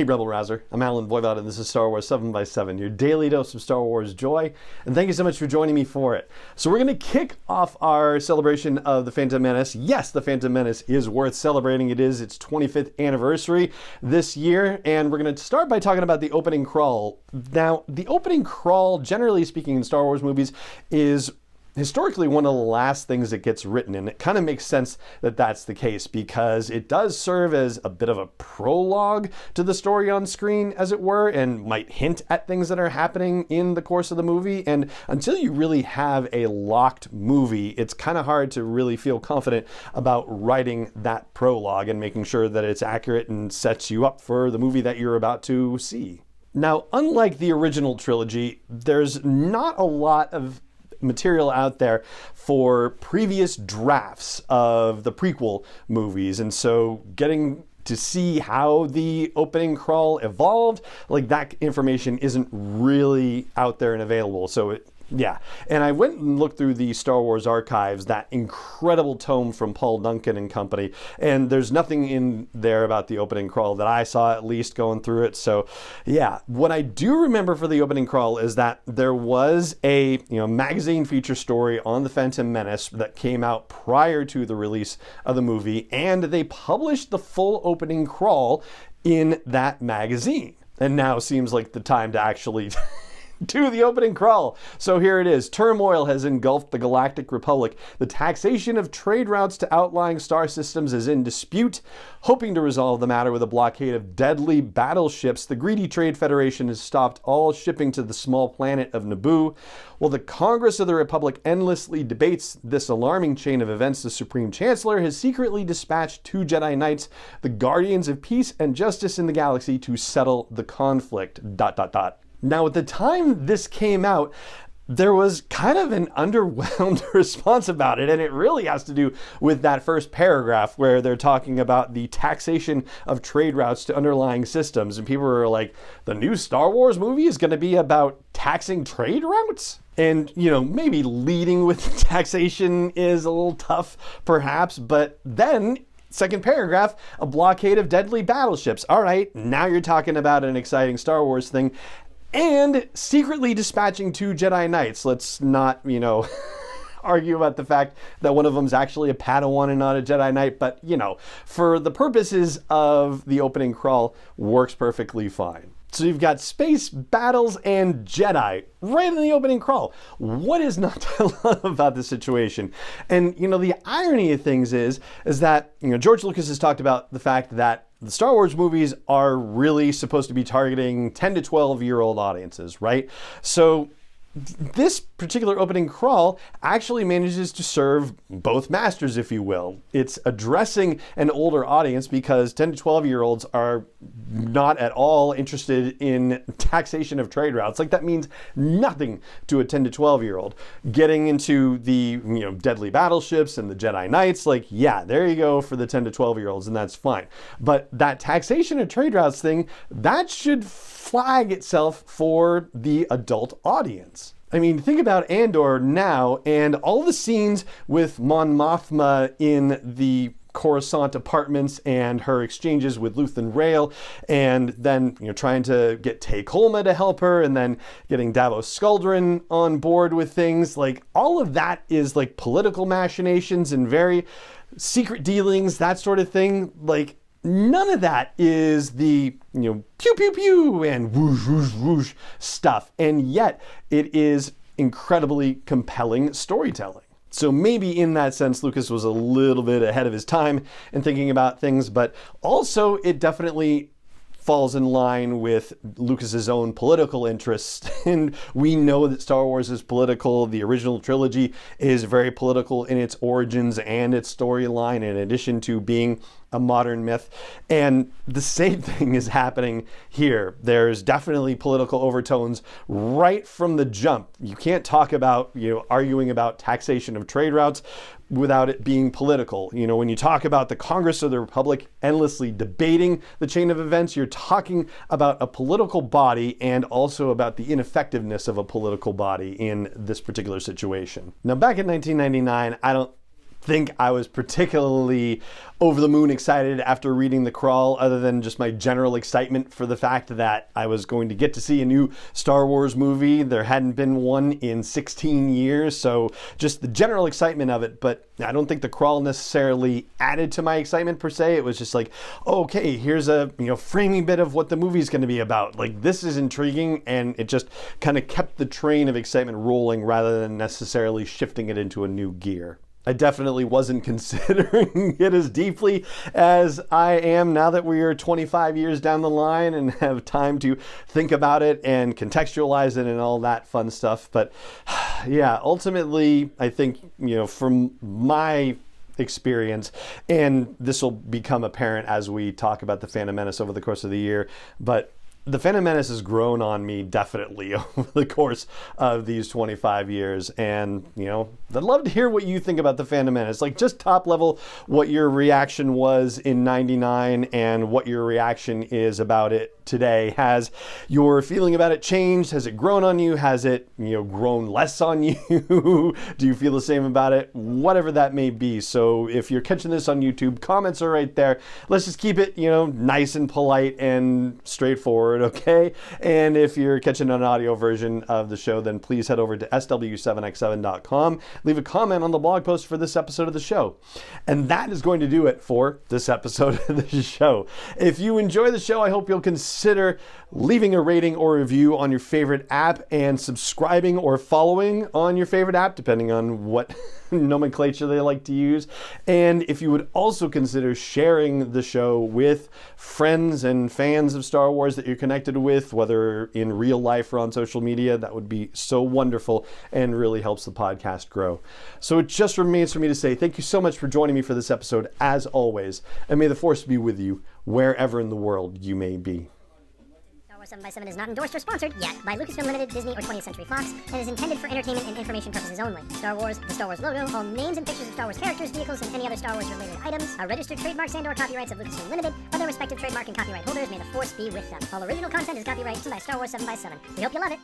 Hey Rebel Rouser, I'm Alan Voivod and this is Star Wars 7x7, your daily dose of Star Wars joy, and thank you so much for joining me for it. So we're going to kick off our celebration of the Phantom Menace. Yes, the Phantom Menace is worth celebrating. It is its 25th anniversary this year, and we're going to start by talking about the opening crawl. Now, the opening crawl, generally speaking in Star Wars movies, is historically one of the last things that gets written, and it kind of makes sense that that's the case because it does serve as a bit of a prologue to the story on screen, as it were, and might hint at things that are happening in the course of the movie. And until you really have a locked movie, it's kind of hard to really feel confident about writing that prologue and making sure that it's accurate and sets you up for the movie that you're about to see. Now, unlike the original trilogy, there's not a lot of material out there for previous drafts of the prequel movies, and so getting to see how the opening crawl evolved, like that information isn't really out there and available. So yeah, and I went and looked through the Star Wars archives, that incredible tome from Paul Duncan and company, and there's nothing in there about the opening crawl that I saw, at least going through it. So yeah, what I do remember for the opening crawl is that there was a magazine feature story on the Phantom Menace that came out prior to the release of the movie, and they published the full opening crawl in that magazine. And now seems like the time to actually to the opening crawl. So here it is. Turmoil has engulfed the Galactic Republic. The taxation of trade routes to outlying star systems is in dispute. Hoping to resolve the matter with a blockade of deadly battleships, the greedy Trade Federation has stopped all shipping to the small planet of Naboo. While the Congress of the Republic endlessly debates this alarming chain of events, the Supreme Chancellor has secretly dispatched 2 Jedi Knights, the guardians of peace and justice in the galaxy, to settle the conflict. ... Now, at the time this came out, there was kind of an underwhelmed response about it, and it really has to do with that first paragraph where they're talking about the taxation of trade routes to underlying systems, and people were like, the new Star Wars movie is going to be about taxing trade routes? And, maybe leading with taxation is a little tough, perhaps, but then second paragraph, a blockade of deadly battleships. All right, now you're talking about an exciting Star Wars thing. And secretly dispatching 2 Jedi Knights. Let's not, argue about the fact that one of them's actually a Padawan and not a Jedi Knight, but, for the purposes of the opening crawl, works perfectly fine. So you've got space, battles, and Jedi right in the opening crawl. What is not to love about this situation? And, the irony of things is that, George Lucas has talked about the fact that the Star Wars movies are really supposed to be targeting 10 to 12-year-old audiences, right? So this particular opening crawl actually manages to serve both masters, if you will. It's addressing an older audience because 10 to 12-year-olds are not at all interested in taxation of trade routes. Like, that means nothing to a 10 to 12-year-old. Getting into the, deadly battleships and the Jedi Knights, yeah, there you go for the 10 to 12-year-olds, and that's fine. But that taxation of trade routes thing, that should flag itself for the adult audience. I mean, think about Andor now and all the scenes with Mon Mothma in the Coruscant apartments and her exchanges with Luthen Rael, and then trying to get Tay Kolma to help her, and then getting Davos Skuldrin on board with things. All of that is political machinations and very secret dealings, that sort of thing. None of that is the, pew, pew, pew, and whoosh, whoosh, whoosh stuff. And yet it is incredibly compelling storytelling. So maybe in that sense, Lucas was a little bit ahead of his time in thinking about things, but also it definitely falls in line with Lucas's own political interests. And we know that Star Wars is political. The original trilogy is very political in its origins and its storyline, in addition to being a modern myth. And the same thing is happening here. There's definitely political overtones right from the jump. You can't talk about, arguing about taxation of trade routes without it being political. When you talk about the Congress of the Republic endlessly debating the chain of events, you're talking about a political body and also about the ineffectiveness of a political body in this particular situation. Now, back in 1999, I don't think I was particularly over the moon excited after reading the crawl, other than just my general excitement for the fact that I was going to get to see a new Star Wars movie. There hadn't been one in 16 years, so just the general excitement of it. But I don't think the crawl necessarily added to my excitement per se. It was just like, okay, here's a framing bit of what the movie's going to be about. Like, this is intriguing, and it just kind of kept the train of excitement rolling rather than necessarily shifting it into a new gear. I definitely wasn't considering it as deeply as I am now that we are 25 years down the line and have time to think about it and contextualize it and all that fun stuff. But yeah, ultimately, I think, from my experience, and this will become apparent as we talk about the Phantom Menace over the course of the year, but the Phantom Menace has grown on me definitely over the course of these 25 years. And, I'd love to hear what you think about the Phantom Menace. Like, just top level, what your reaction was in 99 and what your reaction is about it today. Has your feeling about it changed? Has it grown on you? Has it, grown less on you? Do you feel the same about it? Whatever that may be. So if you're catching this on YouTube, comments are right there. Let's just keep it, nice and polite and straightforward, okay? And if you're catching an audio version of the show, then please head over to sw7x7.com. Leave a comment on the blog post for this episode of the show. And that is going to do it for this episode of the show. If you enjoy the show, I hope you'll consider leaving a rating or review on your favorite app and subscribing or following on your favorite app, depending on what nomenclature they like to use. And if you would also consider sharing the show with friends and fans of Star Wars that you're connected with, whether in real life or on social media, that would be so wonderful and really helps the podcast grow. So it just remains for me to say thank you so much for joining me for this episode, as always, and may the Force be with you wherever in the world you may be. 7x7 is not endorsed or sponsored yet by Lucasfilm Limited, Disney, or 20th Century Fox, and is intended for entertainment and information purposes only. Star Wars, the Star Wars logo, all names and pictures of Star Wars characters, vehicles, and any other Star Wars-related items are registered trademarks and/or copyrights of Lucasfilm Limited, or their respective trademark and copyright holders. May the Force be with them. All original content is copyright by Star Wars 7x7. We hope you love it.